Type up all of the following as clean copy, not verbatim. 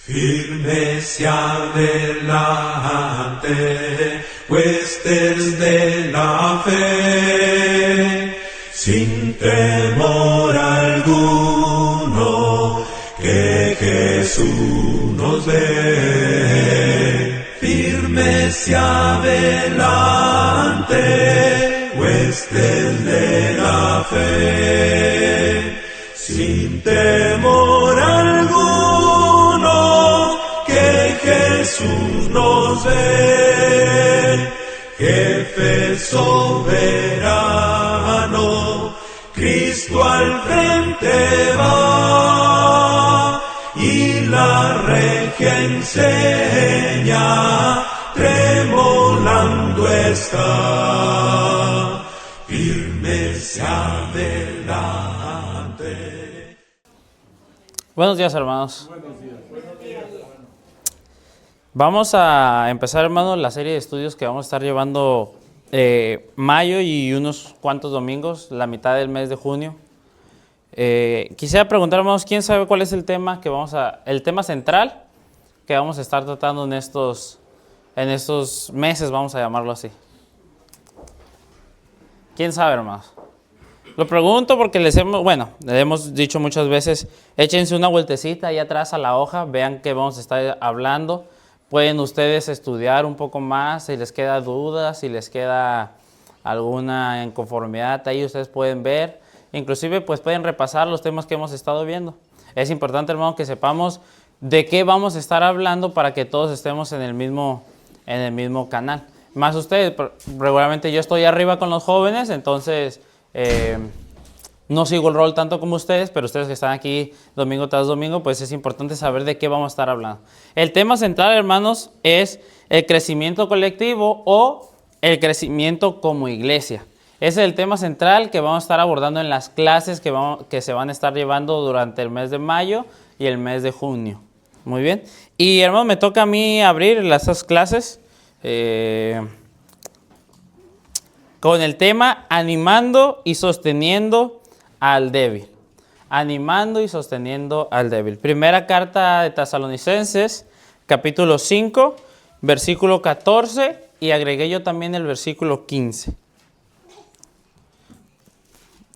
Firmes y adelante, huestes de la fe, sin temor alguno, que Jesús nos ve. Firmes y adelante, huestes de la fe, sin temor alguno, que Jesús nos ve. Jefe soberano, Cristo al frente va, y la regia enseña, tremolando está, firmes adelante. Buenos días, hermanos. Vamos a empezar, hermanos, la serie de estudios que vamos a estar llevando mayo y unos cuantos domingos, la mitad del mes de junio. Quisiera preguntar, hermanos, ¿quién sabe cuál es el tema el tema central que vamos a estar tratando en estos meses, vamos a llamarlo así? ¿Quién sabe, hermanos? Lo pregunto porque les hemos dicho muchas veces, échense una vueltecita ahí atrás a la hoja, vean qué vamos a estar hablando. Pueden ustedes estudiar un poco más, si les queda dudas, si les queda alguna inconformidad, ahí ustedes pueden ver. Inclusive pues pueden repasar los temas que hemos estado viendo. Es importante, hermano, que sepamos de qué vamos a estar hablando para que todos estemos en el mismo canal. Más ustedes, regularmente yo estoy arriba con los jóvenes, entonces no sigo el rol tanto como ustedes, pero ustedes que están aquí domingo tras domingo, pues es importante saber de qué vamos a estar hablando. El tema central, hermanos, es el crecimiento colectivo o el crecimiento como iglesia. Ese es el tema central que vamos a estar abordando en las clases que se van a estar llevando durante el mes de mayo y el mes de junio. Muy bien. Y, hermanos, me toca a mí abrir esas clases con el tema animando y sosteniendo al débil. Animando y sosteniendo al débil. Primera carta de Tesalonicenses, capítulo 5, versículo 14, y agregué yo también el versículo 15.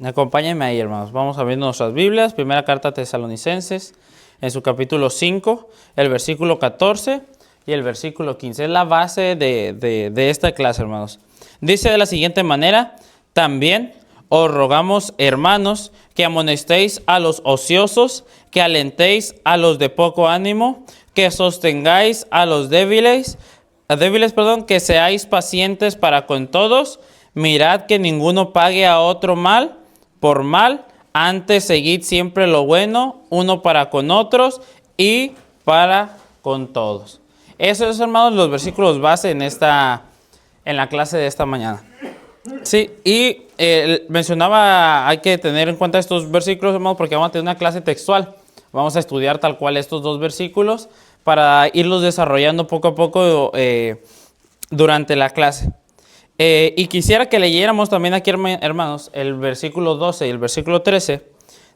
Acompáñenme ahí, hermanos. Vamos a abrir nuestras Biblias. Primera carta de Tesalonicenses, en su capítulo 5, el versículo 14 y el versículo 15. Es la base de esta clase, hermanos. Dice de la siguiente manera: también os rogamos, hermanos, que amonestéis a los ociosos, que alentéis a los de poco ánimo, que sostengáis a los débiles, que seáis pacientes para con todos. Mirad que ninguno pague a otro mal por mal, antes seguid siempre lo bueno, uno para con otros y para con todos. Esos, hermanos, los versículos base en la clase de esta mañana. Sí, y mencionaba, hay que tener en cuenta estos versículos, hermanos, porque vamos a tener una clase textual. Vamos a estudiar tal cual estos dos versículos para irlos desarrollando poco a poco durante la clase. Y quisiera que leyéramos también aquí, hermanos, el versículo 12 y el versículo 13,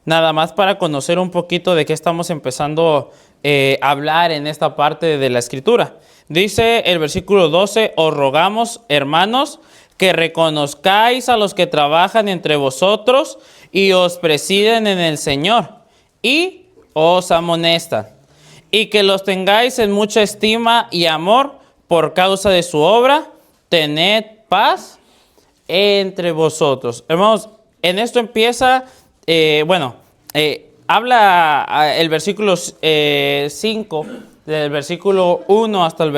nada más para conocer un poquito de qué estamos empezando a hablar en esta parte de la Escritura. Dice el versículo 12: os rogamos, hermanos, que reconozcáis a los que trabajan entre vosotros y os presiden en el Señor y os amonestan, y que los tengáis en mucha estima y amor por causa de su obra. Tened paz entre vosotros. Hermanos, en esto empieza, habla el versículo 5, del versículo 1 hasta el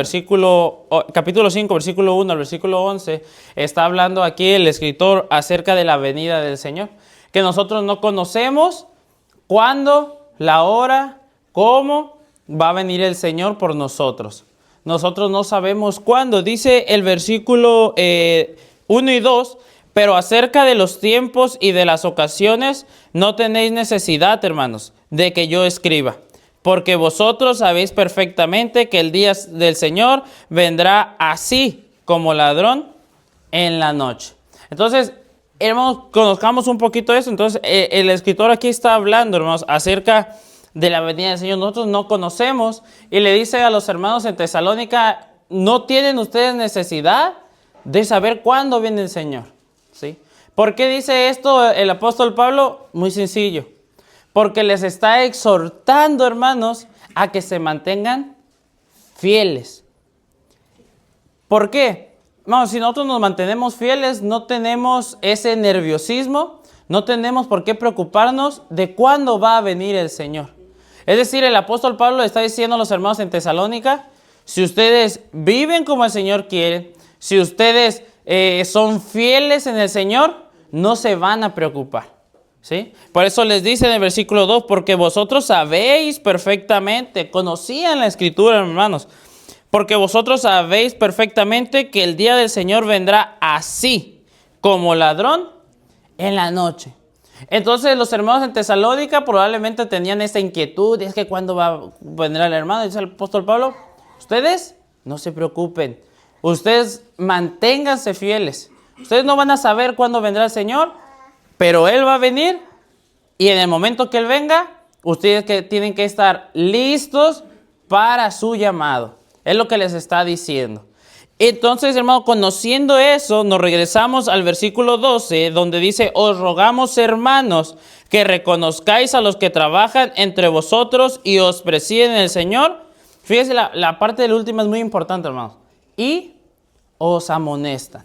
capítulo 5, versículo 1 al versículo 11, está hablando aquí el escritor acerca de la venida del Señor, que nosotros no conocemos cuándo, la hora, cómo va a venir el Señor por nosotros. Nosotros no sabemos cuándo. Dice el versículo 1 y 2, pero acerca de los tiempos y de las ocasiones no tenéis necesidad, hermanos, de que yo escriba, porque vosotros sabéis perfectamente que el día del Señor vendrá así como ladrón en la noche. Entonces, hermanos, conozcamos un poquito eso. Entonces, el escritor aquí está hablando, hermanos, acerca de la venida del Señor. Nosotros no conocemos. Y le dice a los hermanos en Tesalónica, no tienen ustedes necesidad de saber cuándo viene el Señor. ¿Sí? ¿Por qué dice esto el apóstol Pablo? Muy sencillo. Porque les está exhortando, hermanos, a que se mantengan fieles. ¿Por qué? Vamos, si nosotros nos mantenemos fieles, no tenemos ese nerviosismo, no tenemos por qué preocuparnos de cuándo va a venir el Señor. Es decir, el apóstol Pablo está diciendo a los hermanos en Tesalónica, si ustedes viven como el Señor quiere, si ustedes son fieles en el Señor, no se van a preocupar. ¿Sí? Por eso les dice en el versículo 2, porque vosotros sabéis perfectamente, conocían la Escritura, hermanos, porque vosotros sabéis perfectamente que el día del Señor vendrá así, como ladrón en la noche. Entonces los hermanos en Tesalónica probablemente tenían esa inquietud, es que cuándo vendrá el hermano, dice el apóstol Pablo, ustedes no se preocupen, ustedes manténganse fieles, ustedes no van a saber cuándo vendrá el Señor, pero Él va a venir y en el momento que Él venga, ustedes tienen que estar listos para su llamado. Es lo que les está diciendo. Entonces, hermano, conociendo eso, nos regresamos al versículo 12, donde dice, os rogamos, hermanos, que reconozcáis a los que trabajan entre vosotros y os presiden en el Señor. Fíjense, la parte del último es muy importante, hermanos. Y os amonestan.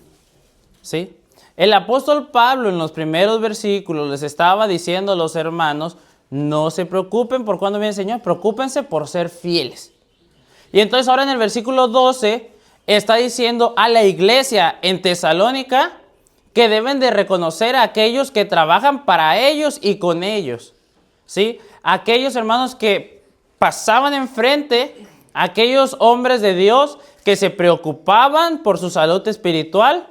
¿Sí? El apóstol Pablo en los primeros versículos les estaba diciendo a los hermanos, no se preocupen por cuándo viene el Señor, preocúpense por ser fieles. Y entonces ahora en el versículo 12 está diciendo a la iglesia en Tesalónica que deben de reconocer a aquellos que trabajan para ellos y con ellos. ¿Sí? Aquellos hermanos que pasaban enfrente, aquellos hombres de Dios que se preocupaban por su salud espiritual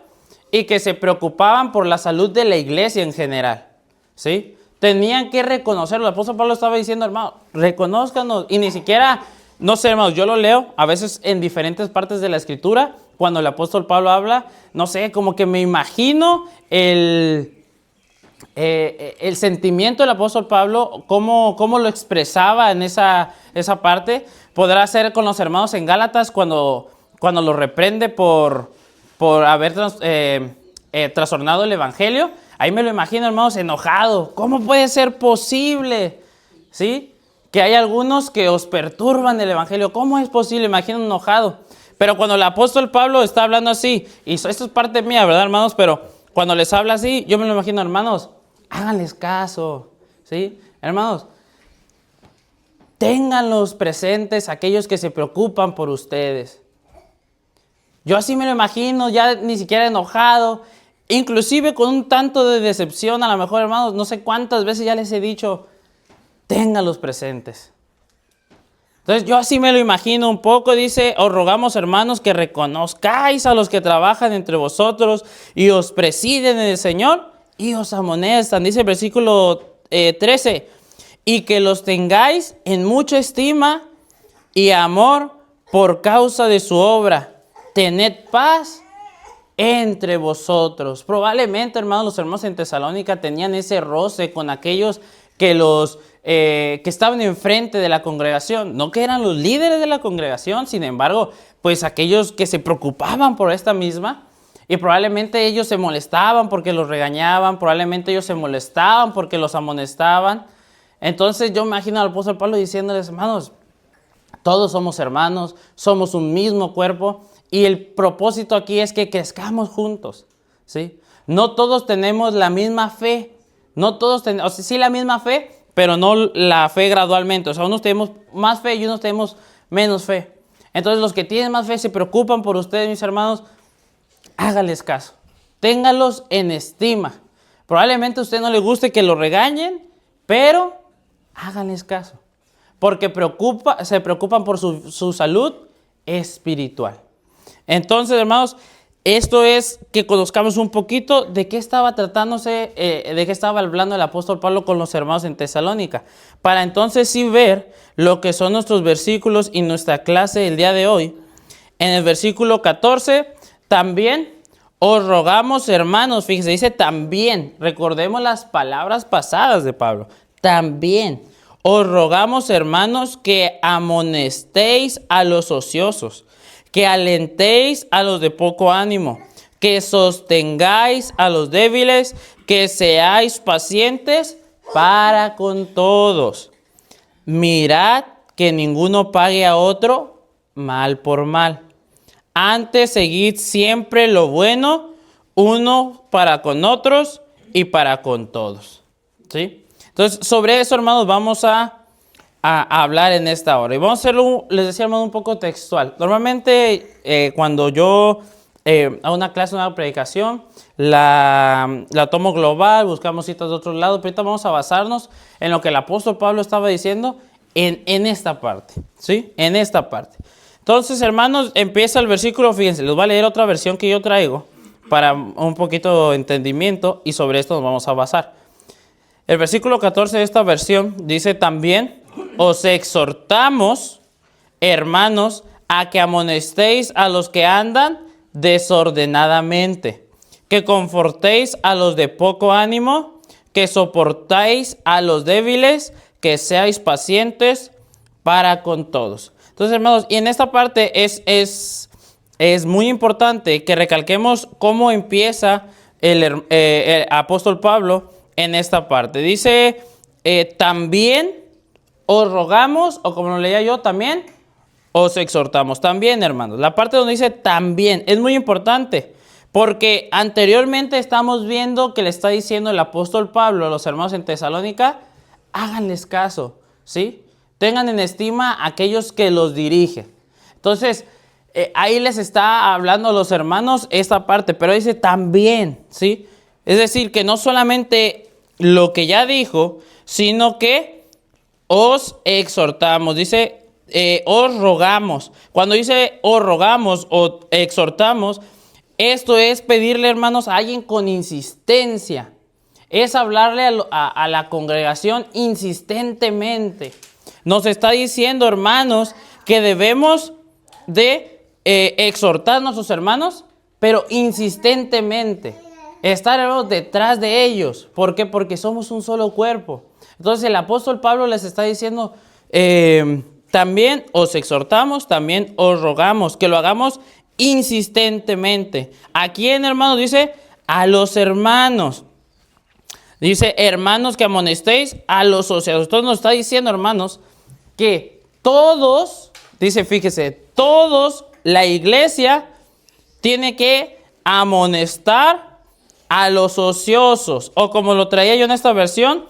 y que se preocupaban por la salud de la iglesia en general, ¿sí? Tenían que reconocerlo. El apóstol Pablo estaba diciendo, hermano, reconózcanos. Y ni siquiera, no sé, hermanos, yo lo leo a veces en diferentes partes de la Escritura, cuando el apóstol Pablo habla, no sé, como que me imagino el sentimiento del apóstol Pablo, cómo lo expresaba en esa parte. Podrá ser con los hermanos en Gálatas cuando lo reprende por haber trastornado el evangelio. Ahí me lo imagino, hermanos, enojado. ¿Cómo puede ser posible? ¿Sí? Que hay algunos que os perturban el evangelio. ¿Cómo es posible? Imagino enojado. Pero cuando el apóstol Pablo está hablando así, y esto es parte mía, ¿verdad, hermanos? Pero cuando les habla así, yo me lo imagino, hermanos, háganles caso. ¿Sí? Hermanos, ténganlos presentes aquellos que se preocupan por ustedes. Yo así me lo imagino, ya ni siquiera enojado, inclusive con un tanto de decepción, a lo mejor, hermanos, no sé cuántas veces ya les he dicho, ténganlos presentes. Entonces yo así me lo imagino un poco, dice, os rogamos, hermanos, que reconozcáis a los que trabajan entre vosotros y os presiden en el Señor y os amonestan, dice el versículo 13, y que los tengáis en mucha estima y amor por causa de su obra. Tened paz entre vosotros. Probablemente, hermanos, los hermanos en Tesalónica tenían ese roce con aquellos que estaban enfrente de la congregación. No que eran los líderes de la congregación, sin embargo, pues aquellos que se preocupaban por esta misma. Y probablemente ellos se molestaban porque los regañaban. Probablemente ellos se molestaban porque los amonestaban. Entonces yo imagino al apóstol Pablo diciéndoles, hermanos, todos somos hermanos, somos un mismo cuerpo. Y el propósito aquí es que crezcamos juntos, ¿sí? No todos tenemos la misma fe. No todos tenemos, o sea, sí la misma fe, pero no la fe gradualmente. O sea, unos tenemos más fe y unos tenemos menos fe. Entonces, los que tienen más fe se preocupan por ustedes, mis hermanos. Háganles caso. Ténganlos en estima. Probablemente a usted no le guste que lo regañen, pero háganles caso. Porque se preocupan por su salud espiritual. Entonces, hermanos, esto es que conozcamos un poquito de qué estaba tratándose, de qué estaba hablando el apóstol Pablo con los hermanos en Tesalónica. Para entonces sí ver lo que son nuestros versículos y nuestra clase el día de hoy. En el versículo 14, también os rogamos, hermanos, fíjense, dice también, recordemos las palabras pasadas de Pablo, también Os rogamos, hermanos, que amonestéis a los ociosos, que alentéis a los de poco ánimo, que sostengáis a los débiles, que seáis pacientes para con todos. Mirad que ninguno pague a otro mal por mal. Antes seguid siempre lo bueno, uno para con otros y para con todos. ¿Sí? Entonces, sobre eso, hermanos, vamos a hablar en esta hora. Y vamos a hacerlo, les decía, hermano, un poco textual. Normalmente, cuando yo hago una clase, una predicación, la tomo global, buscamos citas de otros lados, pero ahorita vamos a basarnos en lo que el apóstol Pablo estaba diciendo en esta parte, ¿sí? En esta parte. Entonces, hermanos, empieza el versículo, fíjense, les voy a leer otra versión que yo traigo para un poquito de entendimiento y sobre esto nos vamos a basar. El versículo 14 de esta versión dice también: os exhortamos, hermanos, a que amonestéis a los que andan desordenadamente, que confortéis a los de poco ánimo, que soportáis a los débiles, que seáis pacientes para con todos. Entonces, hermanos, y en esta parte es muy importante que recalquemos cómo empieza el apóstol Pablo en esta parte. Dice, también os rogamos, o como lo leía yo, también os exhortamos. También, hermanos. La parte donde dice también es muy importante, porque anteriormente estamos viendo que le está diciendo el apóstol Pablo a los hermanos en Tesalónica: háganles caso, ¿sí? Tengan en estima a aquellos que los dirigen. Entonces, ahí les está hablando a los hermanos esta parte, pero dice también, ¿sí? Es decir, que no solamente lo que ya dijo, sino que os exhortamos. Dice, os rogamos. Cuando dice os rogamos o exhortamos, esto es pedirle, hermanos, a alguien con insistencia. Es hablarle a la congregación insistentemente. Nos está diciendo, hermanos, que debemos de exhortar a nuestros hermanos, pero insistentemente. Estar, hermanos, detrás de ellos. ¿Por qué? Porque somos un solo cuerpo. Entonces el apóstol Pablo les está diciendo, también os exhortamos, también os rogamos que lo hagamos insistentemente. ¿A quién, hermanos? Dice, a los hermanos. Dice, hermanos, que amonestéis a los ociosos. Entonces nos está diciendo, hermanos, que todos, dice, fíjese, todos, la iglesia tiene que amonestar a los ociosos, o como lo traía yo en esta versión,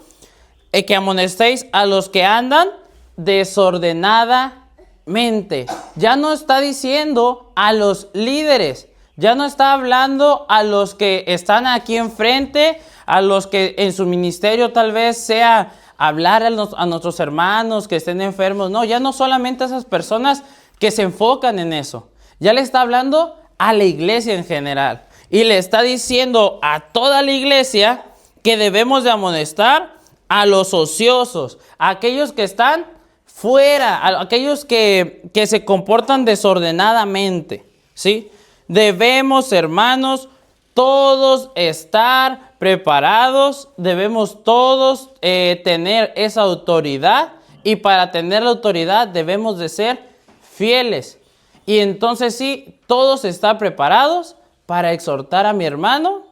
que amonestéis a los que andan desordenadamente. Ya no está diciendo a los líderes, ya no está hablando a los que están aquí enfrente, a los que en su ministerio tal vez sea hablar a nuestros hermanos que estén enfermos. No, ya no solamente a esas personas que se enfocan en eso. Ya le está hablando a la iglesia en general. Y le está diciendo a toda la iglesia que debemos de amonestar a los ociosos, a aquellos que están fuera, a aquellos que se comportan desordenadamente, ¿sí? Debemos, hermanos, todos estar preparados, debemos todos tener esa autoridad, y para tener la autoridad debemos de ser fieles. Y entonces sí, todos están preparados para exhortar a mi hermano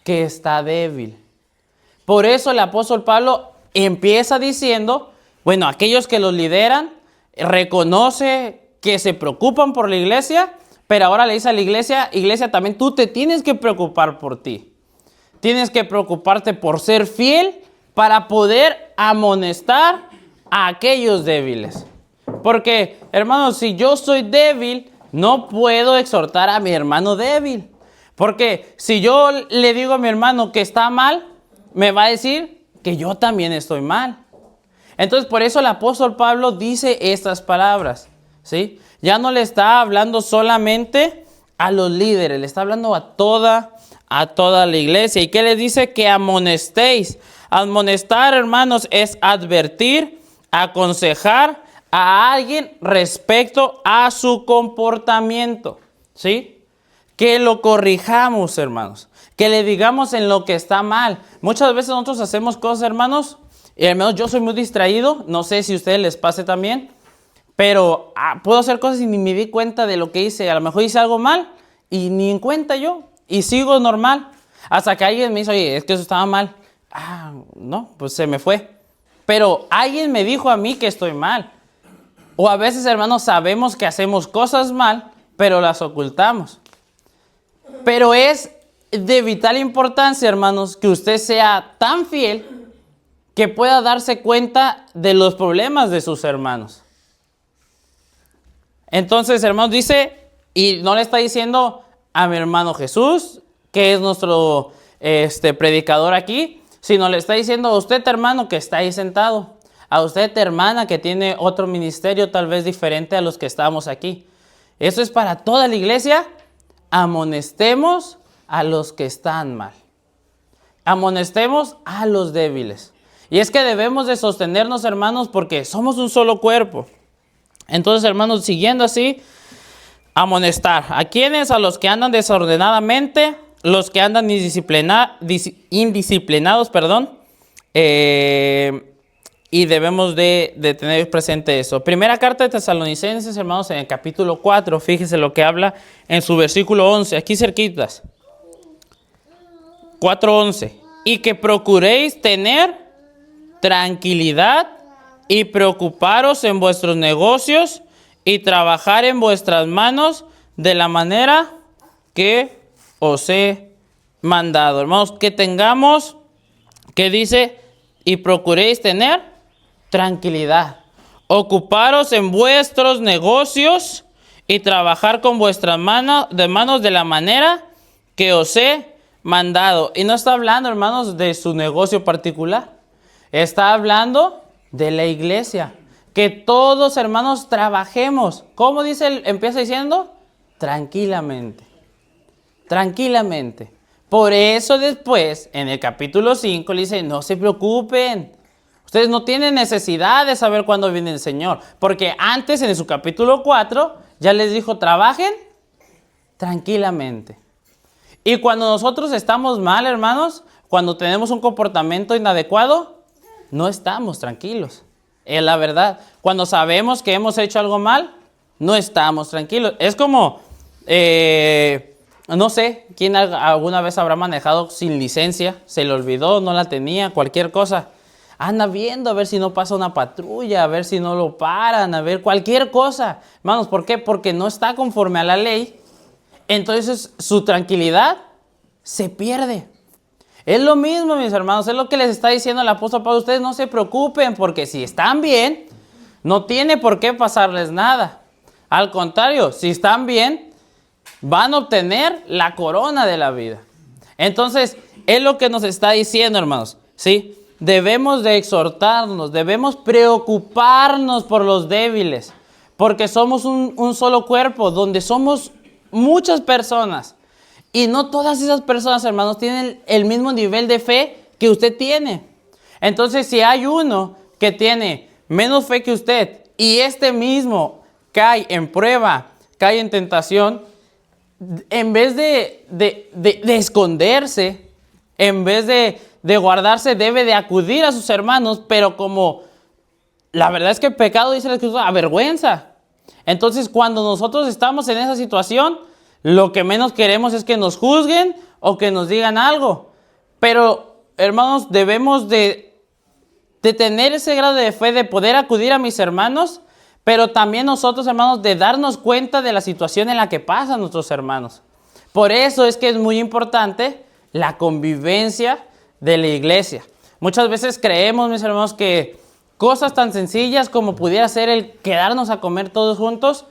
que está débil. Por eso el apóstol Pablo empieza diciendo, bueno, aquellos que los lideran, reconoce que se preocupan por la iglesia, pero ahora le dice a la iglesia, iglesia, también tú te tienes que preocupar por ti. Tienes que preocuparte por ser fiel para poder amonestar a aquellos débiles. Porque, hermanos, si yo soy débil, no puedo exhortar a mi hermano débil. Porque si yo le digo a mi hermano que está mal, me va a decir que yo también estoy mal. Entonces, por eso el apóstol Pablo dice estas palabras, ¿sí? Ya no le está hablando solamente a los líderes, le está hablando a toda la iglesia. ¿Y qué le dice? Que amonestéis. Amonestar, hermanos, es advertir, aconsejar a alguien respecto a su comportamiento, ¿sí? Que lo corrijamos, hermanos, que le digamos en lo que está mal. Muchas veces nosotros hacemos cosas, hermanos, Y al menos yo soy muy distraído, no sé si a ustedes les pase también, pero puedo hacer cosas y ni me di cuenta de lo que hice. A lo mejor hice algo mal y ni en cuenta yo, y sigo normal. Hasta que alguien me dice, oye, es que eso estaba mal. No, pues se me fue. Pero alguien me dijo a mí que estoy mal. O a veces, hermanos, sabemos que hacemos cosas mal, pero las ocultamos. Pero es de vital importancia, hermanos, que usted sea tan fiel que pueda darse cuenta de los problemas de sus hermanos. Entonces, hermanos, dice, y no le está diciendo a mi hermano Jesús, que es nuestro predicador aquí, sino le está diciendo a usted, hermano, que está ahí sentado, a usted, hermana, que tiene otro ministerio tal vez diferente a los que estamos aquí. Eso es para toda la iglesia. Amonestemos a los que están mal. Amonestemos a los débiles. Y es que debemos de sostenernos, hermanos, porque somos un solo cuerpo. Entonces, hermanos, siguiendo así, amonestar. ¿A quiénes? A los que andan desordenadamente, los que andan indisciplinados, y debemos de tener presente eso. Primera carta de Tesalonicenses, hermanos, en el capítulo 4, fíjense lo que habla en su versículo 11, aquí cerquitas. 4:11. Y que procuréis tener tranquilidad y preocuparos en vuestros negocios y trabajar en vuestras manos de la manera que os he mandado. Hermanos, que tengamos, que dice, y procuréis tener tranquilidad. Ocuparos en vuestros negocios y trabajar con vuestras manos de la manera que os he mandado. Y no está hablando, hermanos, de su negocio particular. Está hablando de la iglesia. Que todos, hermanos, trabajemos. ¿Cómo dice? Empieza diciendo, tranquilamente. Tranquilamente. Por eso después, en el capítulo 5, le dice, no se preocupen. Ustedes no tienen necesidad de saber cuándo viene el Señor. Porque antes, en su capítulo 4, ya les dijo, trabajen tranquilamente. Y cuando nosotros estamos mal, hermanos, cuando tenemos un comportamiento inadecuado, no estamos tranquilos. Es la verdad. Cuando sabemos que hemos hecho algo mal, no estamos tranquilos. Es como, no sé, ¿quién alguna vez habrá manejado sin licencia? Se le olvidó, no la tenía, cualquier cosa. Anda viendo a ver si no pasa una patrulla, a ver si no lo paran, a ver cualquier cosa. Hermanos, ¿por qué? Porque no está conforme a la ley. Entonces su tranquilidad se pierde. Es lo mismo, mis hermanos, es lo que les está diciendo el apóstol Pablo. Ustedes no se preocupen, porque si están bien, no tiene por qué pasarles nada. Al contrario, si están bien, van a obtener la corona de la vida. Entonces, es lo que nos está diciendo, hermanos, ¿sí? Debemos de exhortarnos, debemos preocuparnos por los débiles, porque somos un solo cuerpo, donde somos muchas personas. Y no todas esas personas, hermanos, tienen el mismo nivel de fe que usted tiene. Entonces, si hay uno que tiene menos fe que usted y este mismo cae en prueba, cae en tentación, en vez de esconderse, en vez de guardarse, debe de acudir a sus hermanos, pero como la verdad es que el pecado, dice la Escritura, avergüenza. Entonces, cuando nosotros estamos en esa situación, lo que menos queremos es que nos juzguen o que nos digan algo. Pero, hermanos, debemos de tener ese grado de fe, de poder acudir a mis hermanos, pero también nosotros, hermanos, de darnos cuenta de la situación en la que pasan nuestros hermanos. Por eso es que es muy importante la convivencia de la iglesia. Muchas veces creemos, mis hermanos, que cosas tan sencillas como pudiera ser el quedarnos a comer todos juntos,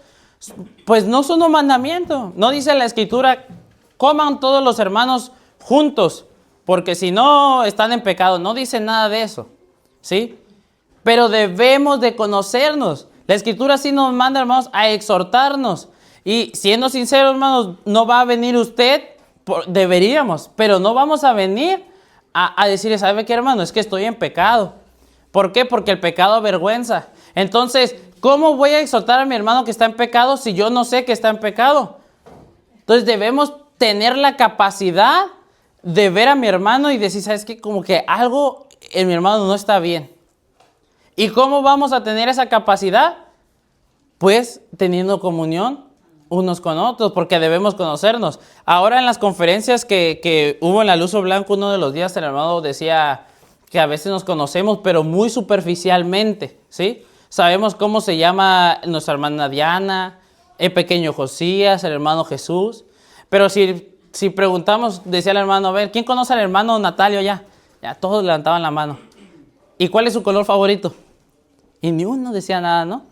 pues no son un mandamiento. No dice la Escritura, coman todos los hermanos juntos, porque si no están en pecado. No dice nada de eso, ¿sí? Pero debemos de conocernos. La Escritura sí nos manda, hermanos, a exhortarnos. Y siendo sinceros, hermanos, no va a venir usted, deberíamos, pero no vamos a venir a decirle, ¿sabe qué, hermano? Es que estoy en pecado. ¿Por qué? Porque el pecado avergüenza. Entonces, ¿cómo voy a exhortar a mi hermano que está en pecado si yo no sé que está en pecado? Entonces debemos tener la capacidad de ver a mi hermano y decir, ¿sabes qué? Como que algo en mi hermano no está bien. ¿Y cómo vamos a tener esa capacidad? Pues teniendo comunión unos con otros, porque debemos conocernos. Ahora en las conferencias que hubo en la Luz o Blanco, uno de los días el hermano decía que a veces nos conocemos, pero muy superficialmente, ¿sí? Sabemos cómo se llama nuestra hermana Diana, el pequeño Josías, el hermano Jesús. Pero si preguntamos, decía el hermano, a ver, ¿quién conoce al hermano Natalio ya? Ya todos levantaban la mano. ¿Y cuál es su color favorito? Y ni uno decía nada, ¿no?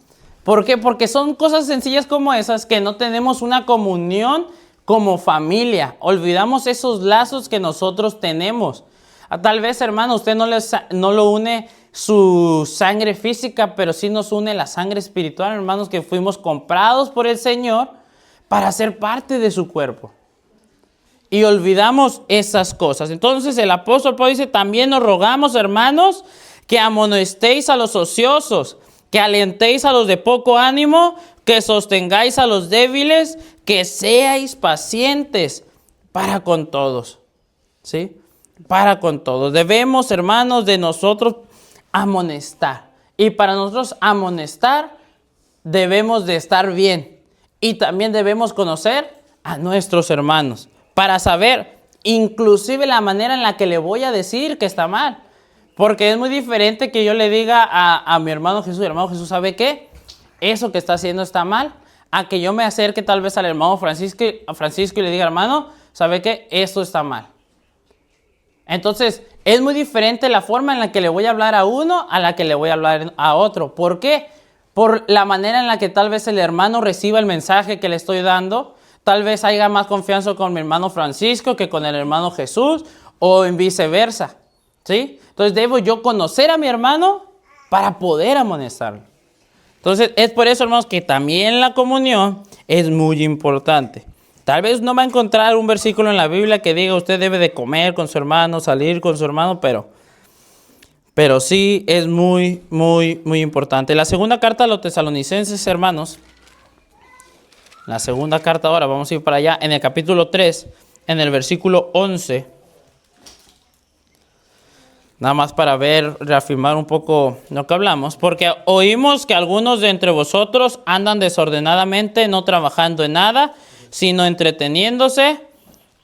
¿Por qué? Porque son cosas sencillas como esas que no tenemos una comunión como familia. Olvidamos esos lazos que nosotros tenemos. Tal vez, hermano, usted no lo une su sangre física, pero sí nos une la sangre espiritual, hermanos, que fuimos comprados por el Señor para ser parte de su cuerpo. Y olvidamos esas cosas. Entonces el apóstol Pablo dice, también os rogamos, hermanos, que amonestéis a los ociosos, que alentéis a los de poco ánimo, que sostengáis a los débiles, que seáis pacientes para con todos. ¿Sí? Para con todos. Debemos, hermanos, de nosotros amonestar. Y para nosotros amonestar, debemos de estar bien. Y también debemos conocer a nuestros hermanos para saber inclusive la manera en la que le voy a decir que está mal. Porque es muy diferente que yo le diga a mi hermano Jesús, ¿sabe qué? Eso que está haciendo está mal. A que yo me acerque tal vez al hermano Francisco y le diga, hermano, ¿sabe qué? Esto está mal. Entonces, es muy diferente la forma en la que le voy a hablar a uno a la que le voy a hablar a otro. ¿Por qué? Por la manera en la que tal vez el hermano reciba el mensaje que le estoy dando. Tal vez haya más confianza con mi hermano Francisco que con el hermano Jesús o en viceversa. ¿Sí? Entonces, debo yo conocer a mi hermano para poder amonestarlo. Entonces, es por eso, hermanos, que también la comunión es muy importante. Tal vez no va a encontrar un versículo en la Biblia que diga usted debe de comer con su hermano, salir con su hermano, pero sí es muy, muy, muy importante. La segunda carta a los tesalonicenses, hermanos, la segunda carta ahora, vamos a ir para allá, en el capítulo 3, en el versículo 11. Nada más para reafirmar un poco lo que hablamos. Porque oímos que algunos de entre vosotros andan desordenadamente, no trabajando en nada, sino entreteniéndose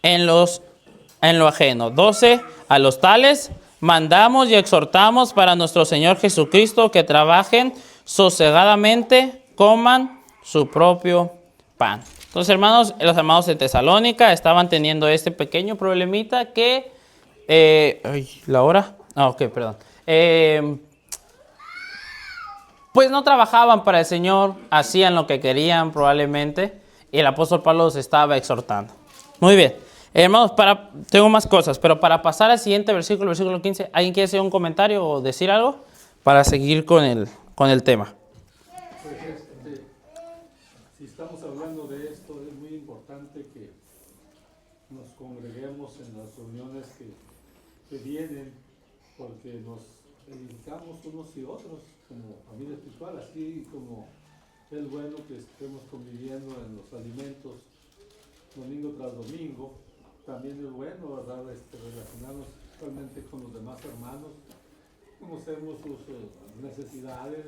en lo ajeno. 12. A los tales mandamos y exhortamos para nuestro Señor Jesucristo que trabajen sosegadamente, coman su propio pan. Entonces, hermanos, los hermanos de Tesalónica estaban teniendo este pequeño problemita que... ¿la hora? Ok, perdón. Pues no trabajaban para el Señor, hacían lo que querían probablemente, y el apóstol Pablo los estaba exhortando. Muy bien. Hermanos, tengo más cosas, pero para pasar al siguiente versículo 15, ¿alguien quiere hacer un comentario o decir algo? Para seguir con el tema. Pues, si estamos hablando de esto, es muy importante que nos congreguemos en las reuniones que vienen, porque nos edificamos unos y otros como familia espiritual, así como es bueno que estemos conviviendo en los alimentos domingo tras domingo. También es bueno, ¿verdad?, relacionarnos actualmente con los demás hermanos, conocemos sus necesidades,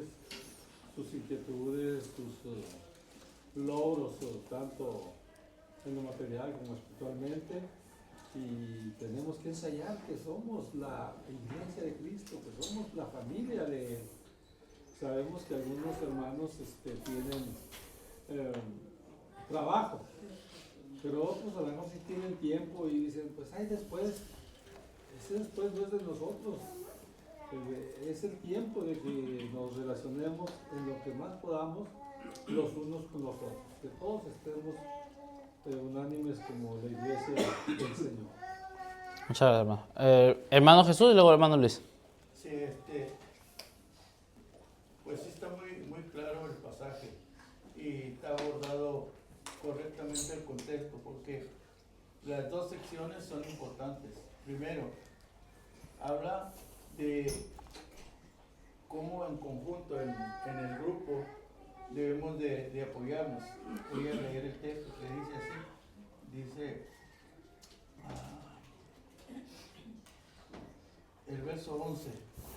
sus inquietudes, sus logros, tanto en lo material como espiritualmente. Y tenemos que ensayar que somos la iglesia de Cristo, que somos la familia de Él. Sabemos que algunos hermanos tienen trabajo, pero otros a lo mejor sí tienen tiempo y dicen, pues ahí después, ese después no es de nosotros. Es el tiempo de que nos relacionemos en lo que más podamos los unos con los otros, que todos estemos unánimes como la iglesia del Señor. Muchas gracias, hermano. Hermano Jesús y luego hermano Luis. Sí, pues sí está muy claro el pasaje y está abordado correctamente el contexto, porque las dos secciones son importantes. Primero, habla de cómo en conjunto, en el grupo, debemos de apoyarnos. Voy a leer el texto que dice así. Dice el verso 11.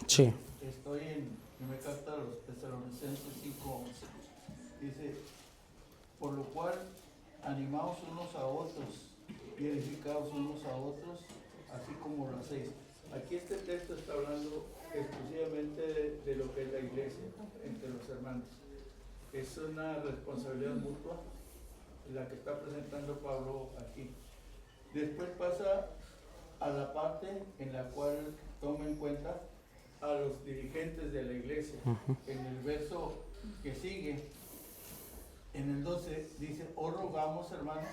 Sí. Estoy Primera carta a los Tesalonicenses 5:11. Dice, por lo cual, animaos unos a otros y edificaos unos a otros, así como lo hacéis. Aquí este texto está hablando exclusivamente de lo que es la iglesia, entre los hermanos. Es una responsabilidad mutua la que está presentando Pablo aquí. Después pasa a la parte en la cual toma en cuenta a los dirigentes de la iglesia. En el verso que sigue, en el 12, dice, os rogamos, hermanos,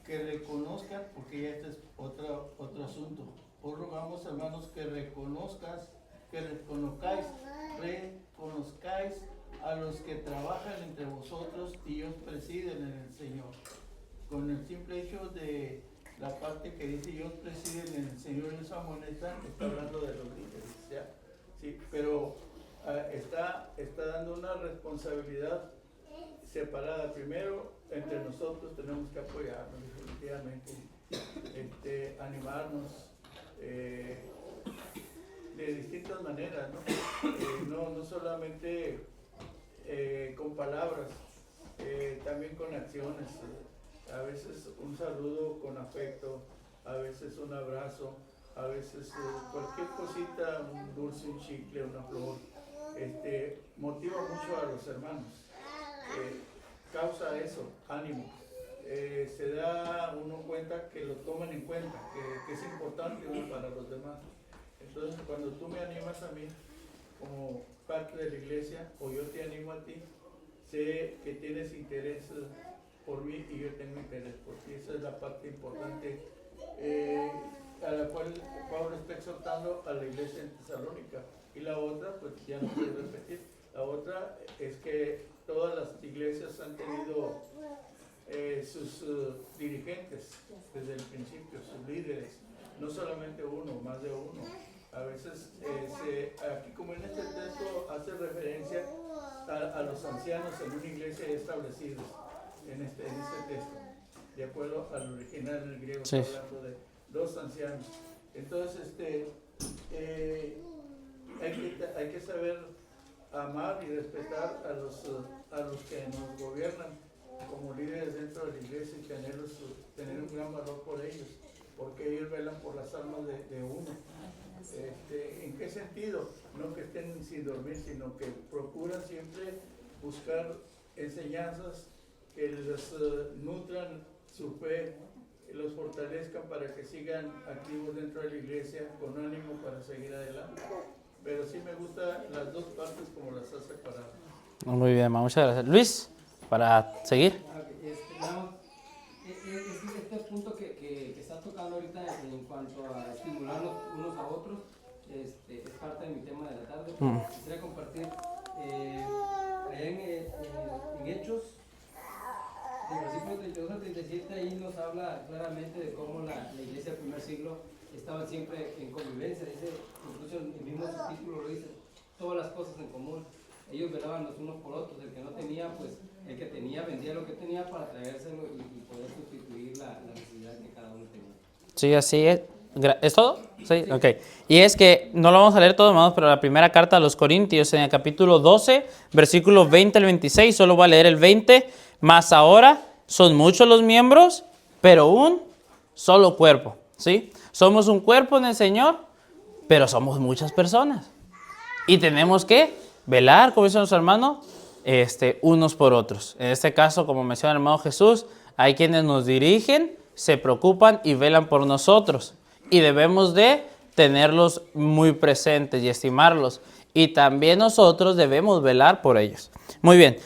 que reconozcan, porque ya este es otro asunto, os rogamos, hermanos, que reconozcáis a los que trabajan entre vosotros y os presiden en el Señor. Con el simple hecho de la parte que dice y os presiden en el Señor en esa moneda, está hablando de los líderes, ¿ya? Sí, pero está dando una responsabilidad separada. Primero, entre nosotros tenemos que apoyarnos definitivamente, animarnos de distintas maneras, ¿no? No solamente con palabras, también con acciones. A veces un saludo con afecto, a veces un abrazo, a veces cualquier cosita, un dulce, un chicle, una flor, motiva mucho a los hermanos. Causa eso, ánimo. Se da uno cuenta que lo toman en cuenta, que es importante para los demás. Entonces, cuando tú me animas a mí, como parte de la iglesia, o yo te animo a ti, sé que tienes interés por mí y yo tengo interés por ti. Esa es la parte importante a la cual Pablo está exhortando a la iglesia en Tesalónica. Y la otra, pues ya no quiero repetir, la otra es que todas las iglesias han tenido sus dirigentes desde el principio, sus líderes, no solamente uno, más de uno. A veces, aquí como en este texto hace referencia a los ancianos en una iglesia establecida, en este texto, de acuerdo al original en el griego, sí. Está hablando de dos ancianos. Entonces, hay que saber amar y respetar a los que nos gobiernan como líderes dentro de la iglesia y tener un gran valor por ellos, porque ellos velan por las almas de uno. ¿En qué sentido? No que estén sin dormir, sino que procuran siempre buscar enseñanzas que les nutran su fe, los fortalezcan para que sigan activos dentro de la iglesia con ánimo para seguir adelante. Pero sí me gustan las dos partes como las has separado. Muy bien, muchas gracias. Luis, para seguir. Este punto que está tocando ahorita en cuanto a estimularnos unos a otros es parte de mi tema de la tarde. Quisiera compartir allá en Hechos, el versículo 32 al 37, ahí nos habla claramente de cómo la iglesia del primer siglo estaba siempre en convivencia. Dice, incluso el mismo título lo dice, todas las cosas en común. Ellos velaban los unos por otros. El que no tenía, pues el que tenía vendía lo que tenía para traérselo y poder sustituir la necesidad que cada uno tenía. Sí, así es. ¿Es todo? Sí, ok. Y es que no lo vamos a leer todo, hermanos, pero la primera carta a los Corintios, en el capítulo 12, versículos 20 al 26, solo voy a leer el 20. Mas ahora son muchos los miembros, pero un solo cuerpo, ¿sí? Somos un cuerpo en el Señor, pero somos muchas personas. Y tenemos que velar, como dicen los hermanos, unos por otros. En este caso, como menciona el hermano Jesús, hay quienes nos dirigen, se preocupan y velan por nosotros. Y debemos de tenerlos muy presentes y estimarlos. Y también nosotros debemos velar por ellos. Muy bien,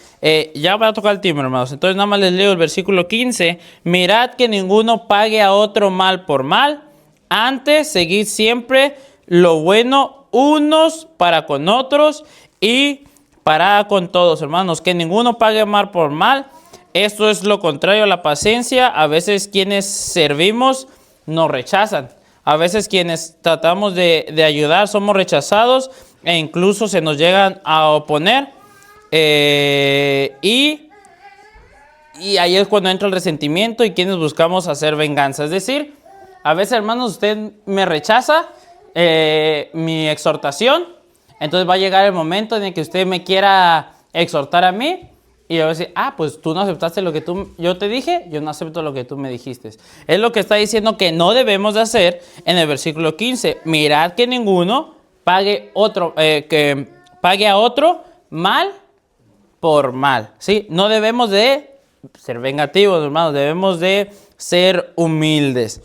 ya voy a tocar el timbre, hermanos. Entonces nada más les leo el versículo 15. Mirad que ninguno pague a otro mal por mal. Antes, seguid siempre lo bueno unos para con otros y para con todos, hermanos. Que ninguno pague mal por mal. Esto es lo contrario a la paciencia. A veces quienes servimos nos rechazan. A veces quienes tratamos de ayudar somos rechazados e incluso se nos llegan a oponer. Y ahí es cuando entra el resentimiento y quienes buscamos hacer venganza. Es decir, a veces, hermanos, usted me rechaza mi exhortación Entonces va a llegar el momento en el que usted me quiera exhortar a mí y yo voy a decir, pues tú no aceptaste lo que yo te dije, yo no acepto lo que tú me dijiste. Es lo que está diciendo que no debemos de hacer en el versículo 15. Mirad que ninguno pague a otro mal por mal, ¿sí? No debemos de ser vengativos, hermanos, debemos de ser humildes.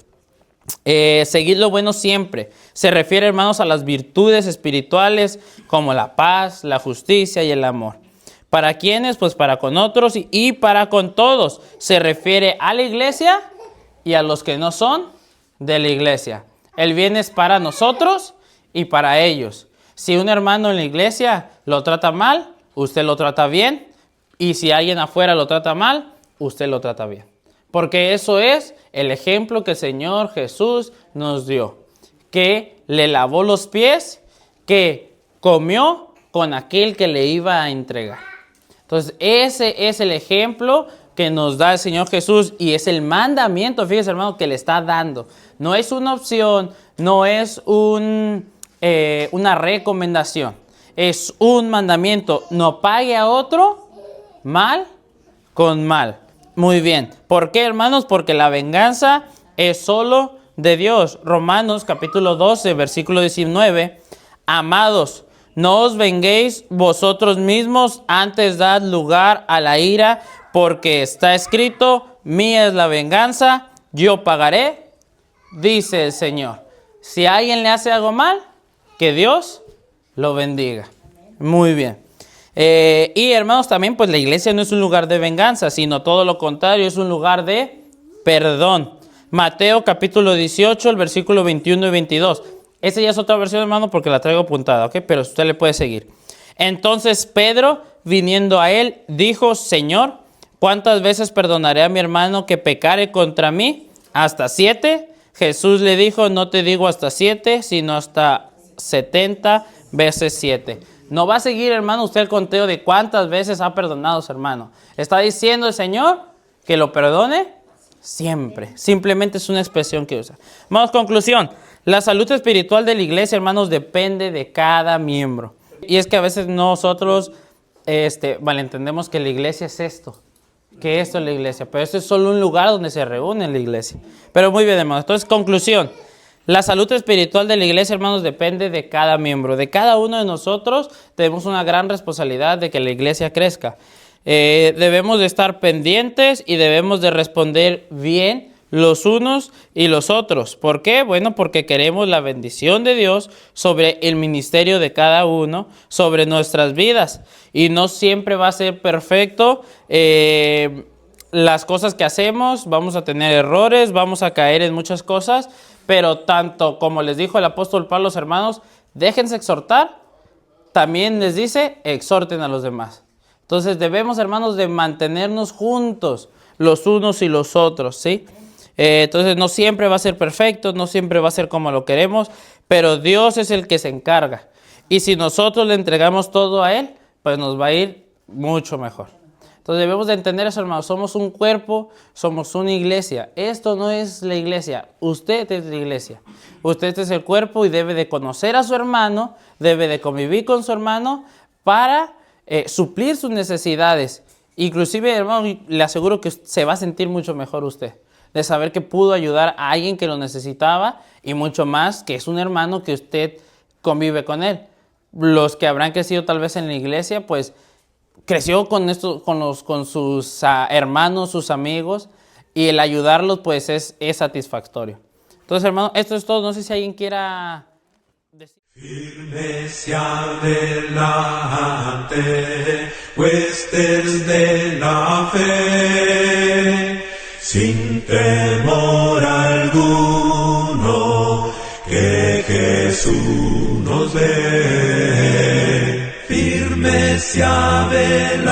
Seguid lo bueno siempre. Se refiere, hermanos, a las virtudes espirituales como la paz, la justicia y el amor. ¿Para quiénes? Pues para con otros y para con todos. Se refiere a la iglesia y a los que no son de la iglesia. El bien es para nosotros y para ellos. Si un hermano en la iglesia lo trata mal, usted lo trata bien. Y si alguien afuera lo trata mal, usted lo trata bien. Porque eso es el ejemplo que el Señor Jesús nos dio. Que le lavó los pies, que comió con aquel que le iba a entregar. Entonces ese es el ejemplo que nos da el Señor Jesús y es el mandamiento, fíjese hermano, que le está dando. No es una opción, no es una recomendación, es un mandamiento. No pague a otro mal con mal. Muy bien. ¿Por qué, hermanos? Porque la venganza es solo de Dios. Romanos capítulo 12, versículo 19. Amados, no os venguéis vosotros mismos, antes dad lugar a la ira, porque está escrito, mía es la venganza, yo pagaré, dice el Señor. Si a alguien le hace algo mal, que Dios lo bendiga. Muy bien. Y hermanos, también pues la iglesia no es un lugar de venganza, sino todo lo contrario, es un lugar de perdón. Mateo capítulo 18, el versículo 21 y 22. Esa ya es otra versión, hermano, porque la traigo apuntada, ¿ok? Pero usted le puede seguir. Entonces Pedro, viniendo a él, dijo, Señor, ¿cuántas veces perdonaré a mi hermano que pecare contra mí? ¿Hasta 7? Jesús le dijo, no te digo hasta 7, sino hasta 70 veces 7. No va a seguir, hermano, usted el conteo de cuántas veces ha perdonado a su hermano. Está diciendo el Señor que lo perdone siempre. Simplemente es una expresión que usa. Vamos, conclusión. La salud espiritual de la iglesia, hermanos, depende de cada miembro. Y es que a veces nosotros malentendemos que la iglesia es esto. Que esto es la iglesia. Pero esto es solo un lugar donde se reúne la iglesia. Pero muy bien, hermanos. Entonces, conclusión. La salud espiritual de la iglesia, hermanos, depende de cada miembro. De cada uno de nosotros tenemos una gran responsabilidad de que la iglesia crezca. Debemos de estar pendientes y debemos de responder bien los unos y los otros. ¿Por qué? Bueno, porque queremos la bendición de Dios sobre el ministerio de cada uno, sobre nuestras vidas. Y no siempre va a ser perfecto las cosas que hacemos. Vamos a tener errores, vamos a caer en muchas cosas. Pero tanto como les dijo el apóstol Pablo a los hermanos, déjense exhortar, también les dice, exhorten a los demás. Entonces debemos, hermanos, de mantenernos juntos los unos y los otros, ¿sí? Entonces no siempre va a ser perfecto, no siempre va a ser como lo queremos, pero Dios es el que se encarga. Y si nosotros le entregamos todo a Él, pues nos va a ir mucho mejor. Entonces debemos de entender eso, hermanos. Somos un cuerpo, somos una iglesia. Esto no es la iglesia, usted es la iglesia. Usted es el cuerpo y debe de conocer a su hermano, debe de convivir con su hermano para suplir sus necesidades. Inclusive, hermano, le aseguro que se va a sentir mucho mejor usted, de saber que pudo ayudar a alguien que lo necesitaba y mucho más que es un hermano que usted convive con él. Los que habrán crecido tal vez en la iglesia, pues creció con sus hermanos, sus amigos, y el ayudarlos pues es satisfactorio. Entonces, hermano, esto es todo. No sé si alguien quiera decir. Firmes y adelante, huestes de la fe, sin temor alguno, que Jesús nos ve. Firmes y adelante,